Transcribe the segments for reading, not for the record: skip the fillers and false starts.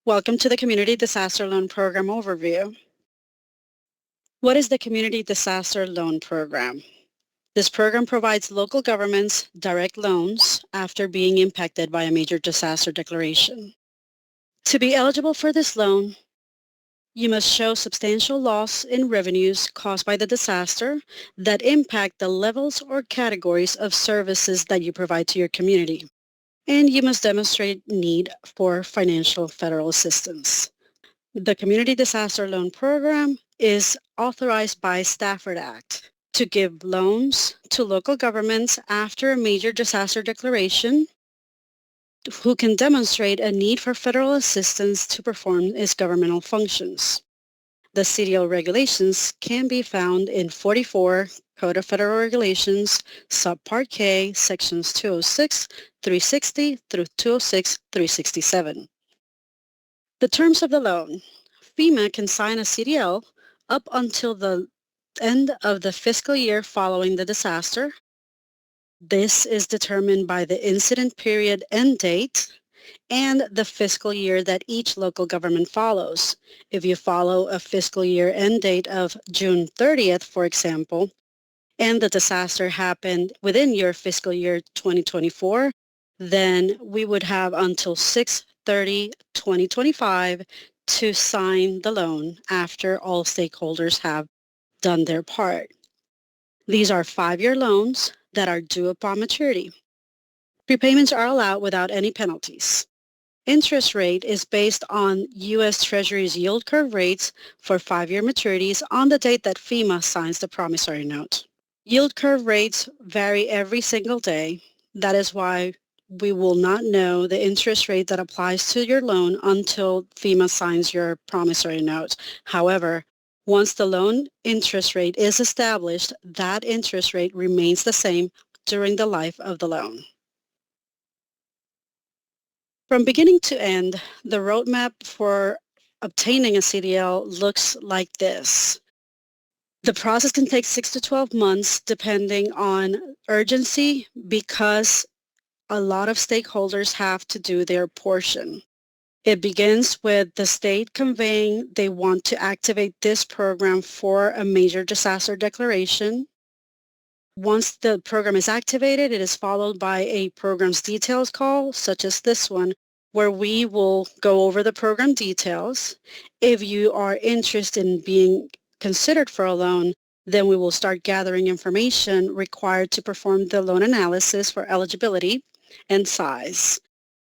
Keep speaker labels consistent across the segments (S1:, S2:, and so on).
S1: Welcome to the Community Disaster Loan Program overview. What is the Community Disaster Loan Program? This program provides local governments direct loans after being impacted by a major disaster declaration. To be eligible for this loan, you must show substantial loss in revenues caused by the disaster that impact the levels or categories of services that you provide to your community. And you must demonstrate need for financial federal assistance. The Community Disaster Loan Program is authorized by Stafford Act to give loans to local governments after a major disaster declaration who can demonstrate a need for federal assistance to perform its governmental functions. The CDL regulations can be found in 44 Code of Federal Regulations, Subpart K, Sections 206, 360 through 206, 367. The terms of the loan. FEMA can sign a CDL up until the end of the fiscal year following the disaster. This is determined by the incident period end date and the fiscal year that each local government follows. If you follow a fiscal year end date of June 30th, for example, and the disaster happened within your fiscal year 2024, then we would have until 6/30/2025 to sign the loan after all stakeholders have done their part. These are 5-year loans that are due upon maturity. Prepayments are allowed without any penalties. Interest rate is based on U.S. Treasury's yield curve rates for 5-year maturities on the date that FEMA signs the promissory note. Yield curve rates vary every single day. That is why we will not know the interest rate that applies to your loan until FEMA signs your promissory note. However, once the loan interest rate is established, that interest rate remains the same during the life of the loan. From beginning to end, the roadmap for obtaining a CDL looks like this. The process can take 6 to 12 months depending on urgency because a lot of stakeholders have to do their portion. It begins with the state conveying they want to activate this program for a major disaster declaration. Once the program is activated, it is followed by a program's details call, such as this one, where we will go over the program details. If you are interested in being considered for a loan, then we will start gathering information required to perform the loan analysis for eligibility and size.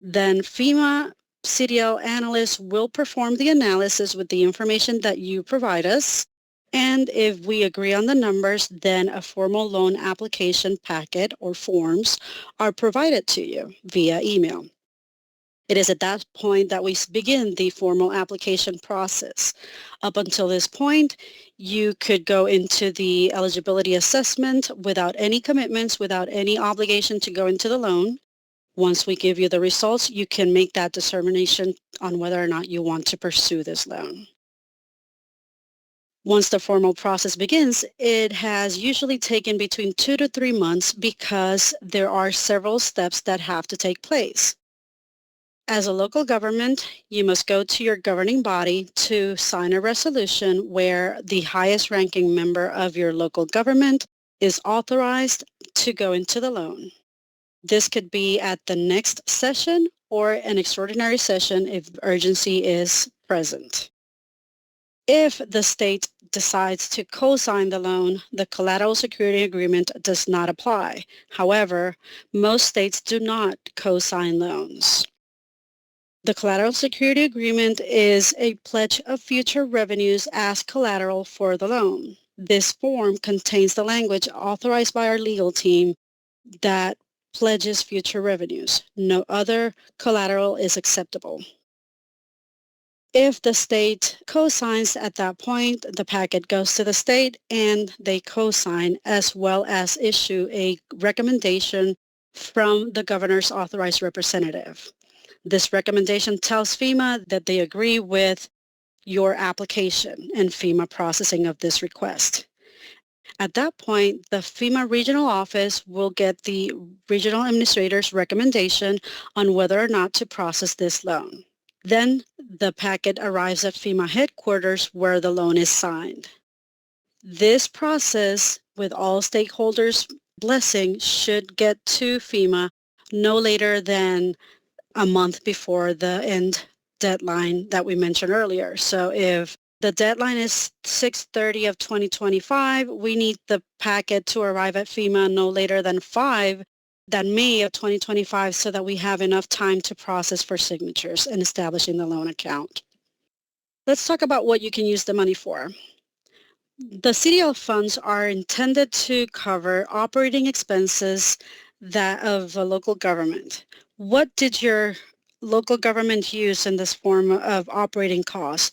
S1: Then FEMA CDL analysts will perform the analysis with the information that you provide us. And if we agree on the numbers, then a formal loan application packet or forms are provided to you via email. It is at that point that we begin the formal application process. Up until this point, you could go into the eligibility assessment without any commitments, without any obligation to go into the loan. Once we give you the results, you can make that determination on whether or not you want to pursue this loan. Once the formal process begins, it has usually taken between 2 to 3 months because there are several steps that have to take place. As a local government, you must go to your governing body to sign a resolution where the highest ranking member of your local government is authorized to go into the loan. This could be at the next session or an extraordinary session if urgency is present. If the state decides to co-sign the loan, the collateral security agreement does not apply. However, most states do not co-sign loans. The collateral security agreement is a pledge of future revenues as collateral for the loan. This form contains the language authorized by our legal team that pledges future revenues. No other collateral is acceptable. If the state co-signs at that point, the packet goes to the state and they co-sign as well as issue a recommendation from the governor's authorized representative. This recommendation tells FEMA that they agree with your application and FEMA processing of this request. At that point, the FEMA regional office will get the regional administrator's recommendation on whether or not to process this loan. Then the packet arrives at FEMA headquarters where the loan is signed. This process, with all stakeholders' blessing, should get to FEMA no later than a month before the end deadline that we mentioned earlier. So if the deadline is 6/30 of 2025, we need the packet to arrive at FEMA no later than May of 2025 so that we have enough time to process for signatures and establishing the loan account. Let's talk about what you can use the money for. The CDL funds are intended to cover operating expenses of a local government. What did your local government use in this form of operating costs?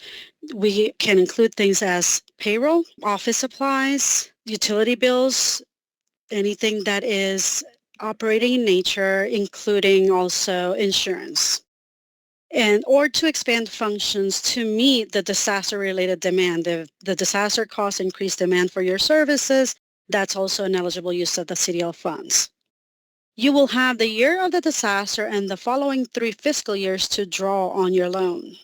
S1: We can include things as payroll, office supplies, utility bills, anything that is operating in nature, including also insurance. Or to expand functions to meet the disaster-related demand. If the disaster cause increased demand for your services, that's also an eligible use of the CDL funds. You will have the year of the disaster and the following 3 fiscal years to draw on your loan.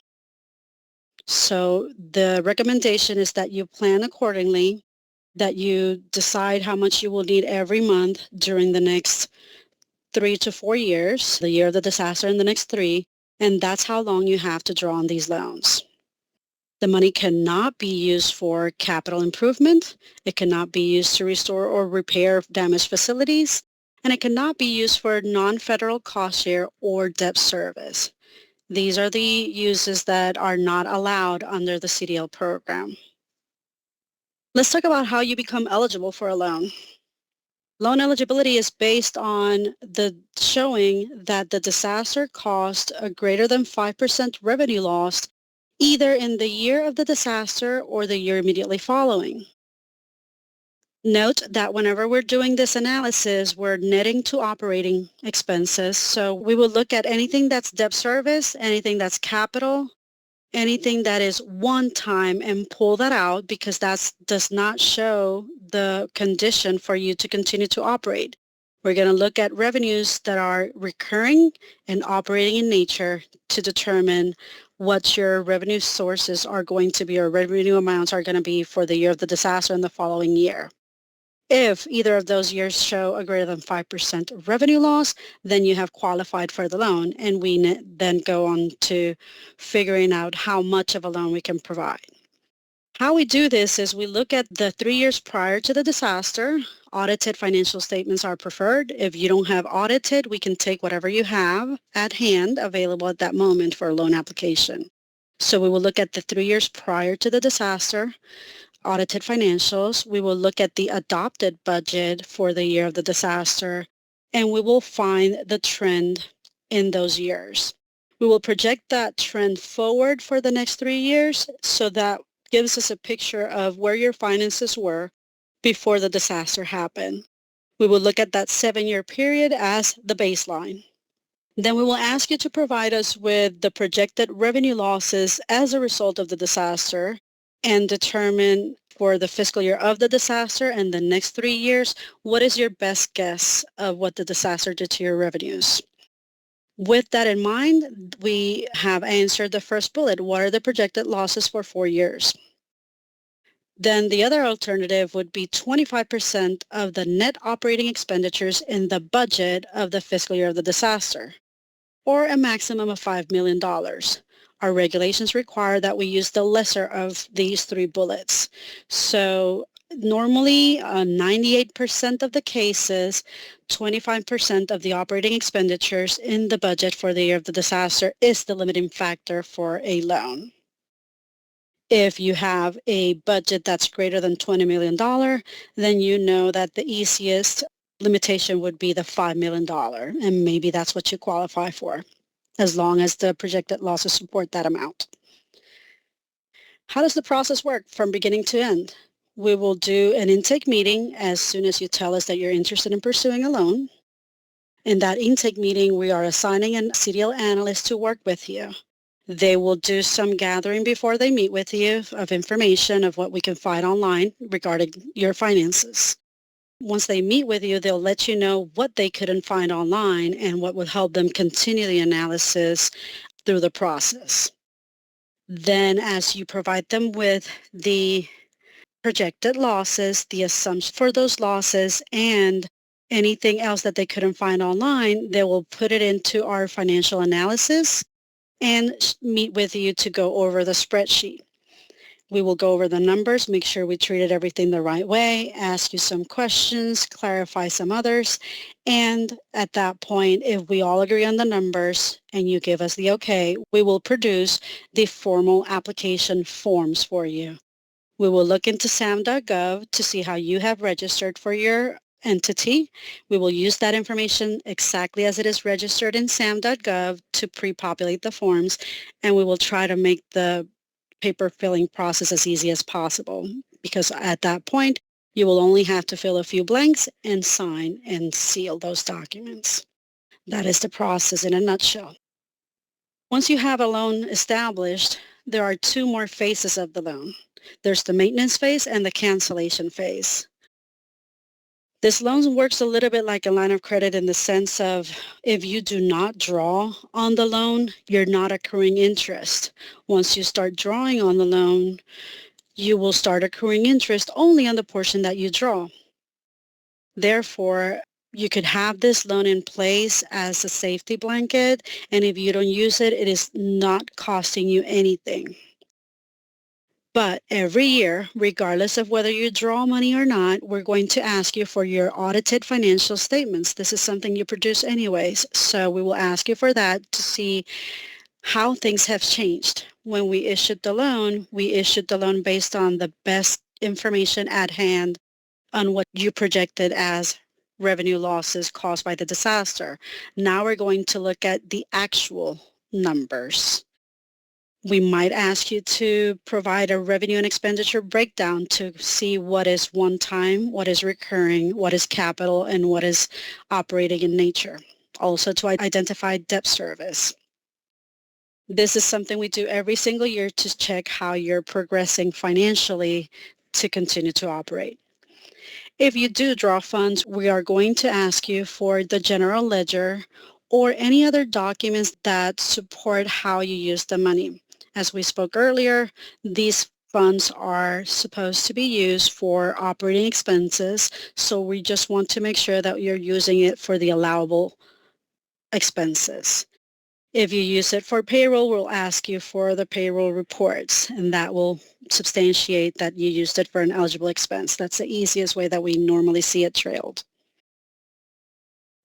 S1: So the recommendation is that you plan accordingly, that you decide how much you will need every month during the next 3 to 4 years, the year of the disaster and the next 3, and that's how long you have to draw on these loans. The money cannot be used for capital improvement, it cannot be used to restore or repair damaged facilities, and it cannot be used for non-federal cost share or debt service. These are the uses that are not allowed under the CDL program. Let's talk about how you become eligible for a loan. Loan eligibility is based on the showing that the disaster caused a greater than 5% revenue loss either in the year of the disaster or the year immediately following. Note that whenever we're doing this analysis, we're netting to operating expenses. So we will look at anything that's debt service, anything that's capital, anything that is one time and pull that out because that does not show the condition for you to continue to operate. We're going to look at revenues that are recurring and operating in nature to determine what your revenue sources are going to be or revenue amounts are going to be for the year of the disaster and the following year. If either of those years show a greater than 5% revenue loss, then you have qualified for the loan, and we then go on to figuring out how much of a loan we can provide. How we do this is we look at the 3 years prior to the disaster. Audited financial statements are preferred. If you don't have audited, we can take whatever you have at hand available at that moment for a loan application. So we will look at the 3 years prior to the disaster, audited financials. We will look at the adopted budget for the year of the disaster, and we will find the trend in those years. We will project that trend forward for the next 3 years, so that gives us a picture of where your finances were before the disaster happened. We will look at that 7-year period as the baseline. Then we will ask you to provide us with the projected revenue losses as a result of the disaster and determine for the fiscal year of the disaster and the next 3 years, what is your best guess of what the disaster did to your revenues? With that in mind, we have answered the first bullet. What are the projected losses for 4 years? Then the other alternative would be 25% of the net operating expenditures in the budget of the fiscal year of the disaster, or a maximum of $5 million. Our regulations require that we use the lesser of these 3 bullets. So normally, 98% of the cases, 25% of the operating expenditures in the budget for the year of the disaster is the limiting factor for a loan. If you have a budget that's greater than $20 million, then you know that the easiest limitation would be the $5 million, and maybe that's what you qualify for, as long as the projected losses support that amount. How does the process work from beginning to end? We will do an intake meeting as soon as you tell us that you're interested in pursuing a loan. In that intake meeting, we are assigning a CDL analyst to work with you. They will do some gathering before they meet with you of information of what we can find online regarding your finances. Once they meet with you, they'll let you know what they couldn't find online and what would help them continue the analysis through the process. Then as you provide them with the projected losses, the assumption for those losses, and anything else that they couldn't find online, they will put it into our financial analysis and meet with you to go over the spreadsheet. We will go over the numbers, make sure we treated everything the right way, ask you some questions, clarify some others, and at that point, if we all agree on the numbers and you give us the okay, we will produce the formal application forms for you. We will look into sam.gov to see how you have registered for your entity. We will use that information exactly as it is registered in sam.gov to pre-populate the forms, and we will try to make the paper filling process as easy as possible, because at that point, you will only have to fill a few blanks and sign and seal those documents. That is the process in a nutshell. Once you have a loan established, there are two more phases of the loan. There's the maintenance phase and the cancellation phase. This loan works a little bit like a line of credit in the sense of if you do not draw on the loan, you're not accruing interest. Once you start drawing on the loan, you will start accruing interest only on the portion that you draw. Therefore, you could have this loan in place as a safety blanket, and if you don't use it, it is not costing you anything. But every year, regardless of whether you draw money or not, we're going to ask you for your audited financial statements. This is something you produce anyways, so we will ask you for that to see how things have changed. When we issued the loan based on the best information at hand on what you projected as revenue losses caused by the disaster. Now we're going to look at the actual numbers. We might ask you to provide a revenue and expenditure breakdown to see what is one-time, what is recurring, what is capital, and what is operating in nature. Also to identify debt service. This is something we do every single year to check how you're progressing financially to continue to operate. If you do draw funds, we are going to ask you for the general ledger or any other documents that support how you use the money. As we spoke earlier, these funds are supposed to be used for operating expenses, so we just want to make sure that you're using it for the allowable expenses. If you use it for payroll, we'll ask you for the payroll reports, and that will substantiate that you used it for an eligible expense. That's the easiest way that we normally see it trailed.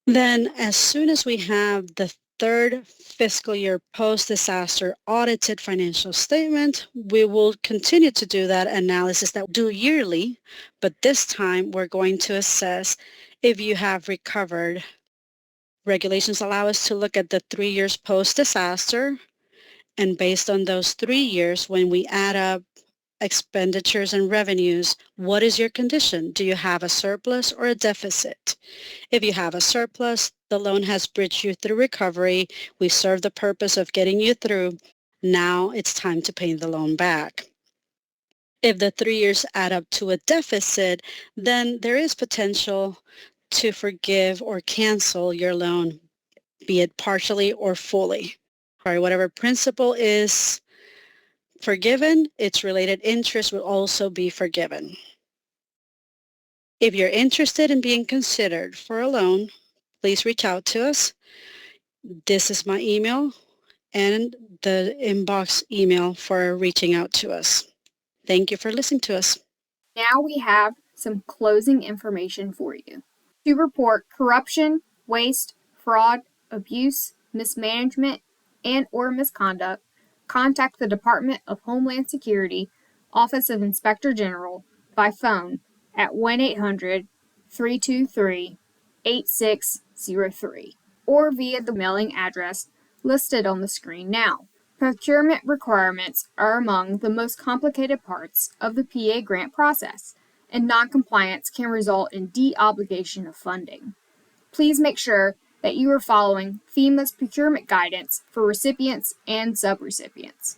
S1: Then as soon as we have the third fiscal year post-disaster audited financial statement, we will continue to do that analysis that we do yearly, but this time we're going to assess if you have recovered. Regulations allow us to look at the 3 years post-disaster, and based on those 3 years, when we add up expenditures and revenues, what is your condition? Do you have a surplus or a deficit? If you have a surplus, the loan has bridged you through recovery. We serve the purpose of getting you through. Now it's time to pay the loan back. If the 3 years add up to a deficit, then there is potential to forgive or cancel your loan, be it partially or fully. Whatever principal is forgiven, its related interest will also be forgiven. If you're interested in being considered for a loan, please reach out to us. This is my email and the inbox email for reaching out to us. Thank you for listening to us.
S2: Now we have some closing information for you. To report corruption, waste, fraud, abuse, mismanagement, and/or misconduct, contact the Department of Homeland Security, Office of Inspector General, by phone at 1-800-323-8603 or via the mailing address listed on the screen now. Procurement requirements are among the most complicated parts of the PA grant process, and noncompliance can result in de-obligation of funding. Please make sure that you are following FEMA's procurement guidance for recipients and subrecipients.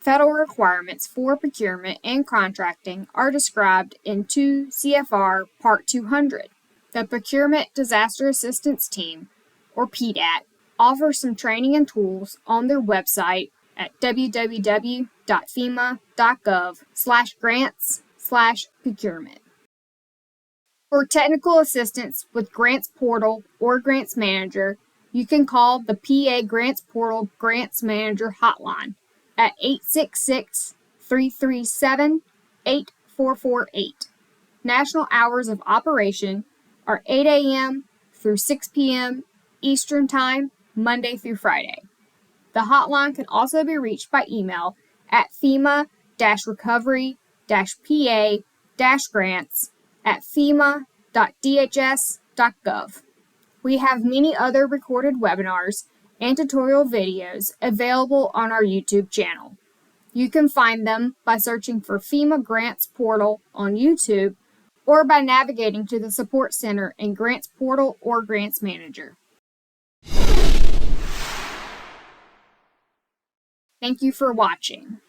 S2: Federal requirements for procurement and contracting are described in 2 CFR Part 200. The Procurement Disaster Assistance Team, or PDAT, offers some training and tools on their website at www.fema.gov/grants/procurement. For technical assistance with Grants Portal or Grants Manager, you can call the PA Grants Portal Grants Manager hotline at 866-337-8448. National hours of operation are 8 a.m. through 6 p.m. Eastern Time, Monday through Friday. The hotline can also be reached by email at FEMA-recovery-PA-grants@fema.dhs.gov. We have many other recorded webinars and tutorial videos available on our YouTube channel. You can find them by searching for FEMA Grants Portal on YouTube or by navigating to the Support Center in Grants Portal or Grants Manager. Thank you for watching.